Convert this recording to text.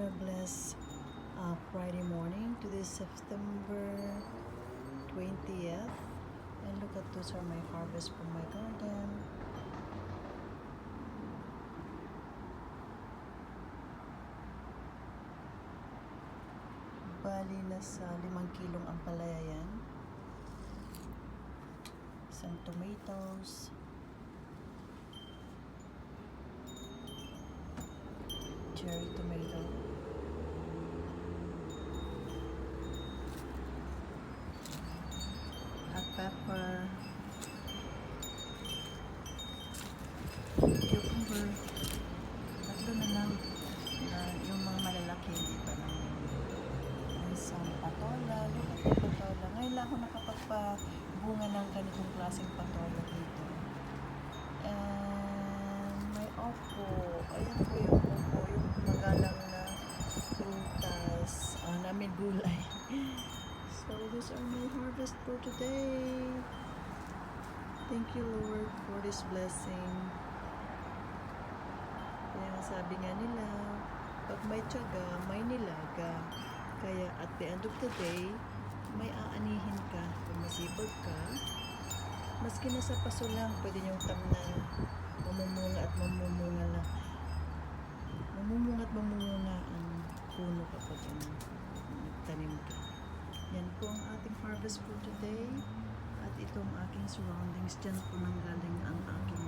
What a blessed Friday morning. Today is September 20th. And look at those are my harvest from my garden. Bali nasa 5 kilong ampalaya yan. Some tomatoes. Cherry tomato. Hot pepper. Cucumber. Tatlo na lang. Yung mga malalaki, hindi pa naman. Isang patola. Look at the patola. Ngayon lang ako nakapagpabunga ng ganitong klaseng patola dito. And may opo. Ayan po yung opo. Yung magalang na prutas. Namin gulay. So these are my harvest for today. Thank you, Lord, for this blessing. Kaya sabi nga nila, pag may tiyaga, may nilaga. Kaya at the end of the day, may aanihin ka. Kung masipag ka, maski nasa paso lang, pwede niyong tamnan. Mamumunga at mamumunga na. Mamumunga at mamumunga ang puno kapag nagtanim ka. Yan po ang ating harvest for today. At itong aking surroundings, dyan po nanggaling ang aking